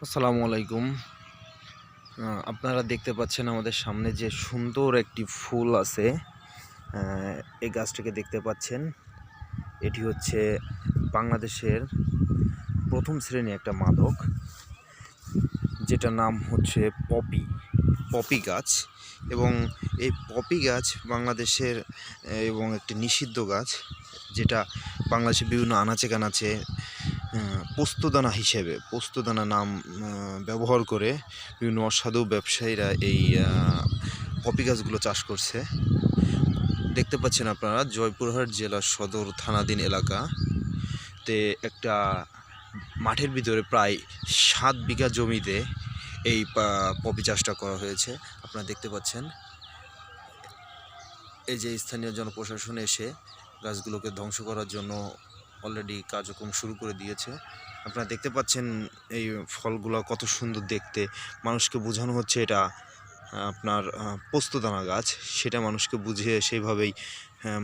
আসসালামু আলাইকুম। আপনারা দেখতে পাচ্ছেন আমাদের সামনে যে সুন্দর একটি ফুল আছে। এই গাছটাকে দেখতে পাচ্ছেন। এটি হচ্ছে বাংলাদেশের প্রথম শ্রেণী একটা মাদক, যেটার নাম হচ্ছে পপি পপি গাছ। এবং এই পপি গাছ বাংলাদেশের এবং একটি নিষিদ্ধ গাছ, যেটা বাংলাদেশের বিভিন্ন আনাচে কানাচে পোস্তদানা হিসেবে পোস্তদানা নাম ব্যবহার করে বিভিন্ন অসাধু ব্যবসায়ীরা এই পপি গাছগুলো চাষ করছে। দেখতে পাচ্ছেন আপনারা জয়পুরহাট জেলার সদর থানাধীন এলাকাতে একটা মাঠের ভিতরে প্রায় 7 বিঘা জমিতে এই পপি চাষটা করা হয়েছে। আপনারা দেখতে পাচ্ছেন এই যে স্থানীয় জনপ্রশাসন এসে গাছগুলোকে ধ্বংস করার জন্য অলরেডি কার্যক্রম শুরু করে দিয়েছে। আপনারা দেখতে পাচ্ছেন এই ফলগুলো কত সুন্দর দেখতে। মানুষকে বোঝানো হচ্ছে এটা আপনার পোস্তদানা গাছ, সেটা মানুষকে বুঝিয়ে সেইভাবেই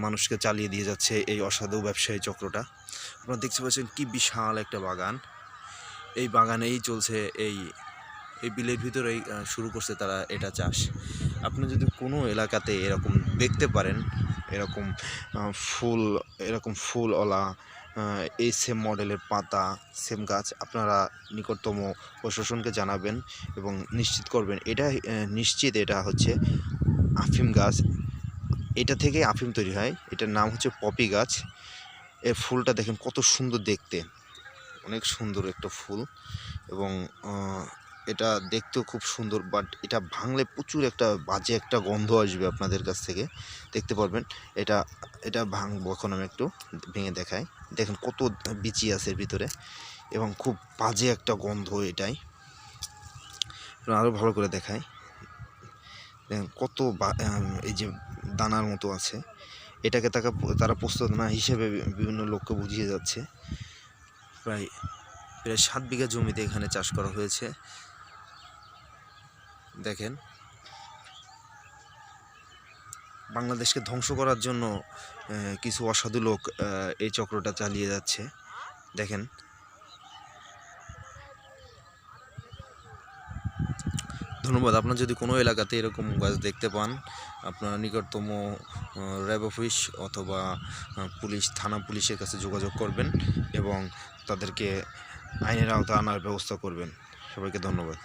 মানুষকে চালিয়ে দিয়ে যাচ্ছে এই অসাধু ব্যবসায়ী চক্রটা। আপনারা দেখতে পাচ্ছেন কি বিশাল একটা বাগান। এই বাগানেই চলছে এই বিলের ভিতরেই শুরু করছে তারা এটা চাষ। আপনি যদি কোনো এলাকাতে এরকম দেখতে পারেন, এরকম ফুলওয়ালা এই সেম মডেলের পাতা সেম গাছ, আপনারা নিকটতম প্রশাসনকে জানাবেন এবং নিশ্চিত করবেন এটা নিশ্চিত এটা হচ্ছে আফিম গাছ। এটা থেকে আফিম তৈরি হয়। এটার নাম হচ্ছে পপি গাছ। এর ফুলটা দেখেন কত সুন্দর দেখতে, অনেক সুন্দর একটা ফুল। এবং এটা দেখতেও খুব সুন্দর, বাট এটা ভাঙলে প্রচুর একটা বাজে একটা গন্ধ আসবে আপনাদের কাছ থেকে, দেখতে পারবেন। এটা ভাঙবো এখন, আমি একটু ভেঙে দেখাই। দেখেন কত বিচি আছে এর ভিতরে এবং খুব বাজে একটা গন্ধ এটাই। আরও ভালো করে দেখাই, দেখেন কত এই যে দানার মতো আছে। এটাকে তারা পোস্তদানা হিসেবে বিভিন্ন লোককে বুঝিয়ে যাচ্ছে। প্রায় 7 বিঘা জমিতে এখানে চাষ করা হয়েছে। দেখেন, বাংলাদেশকে ধ্বংস করার জন্য কিছু অসাধু লোক এই চক্রটা চালিয়ে যাচ্ছে। দেখেন, ধন্যবাদ। আপনার যদি কোনো এলাকাতে এরকম গাছ দেখতে পান, আপনার নিকটতম র্যাব অফিস অথবা থানা পুলিশের কাছে যোগাযোগ করবেন এবং তাদেরকে আইনের আওতায় আনার ব্যবস্থা করবেন। সবাইকে ধন্যবাদ।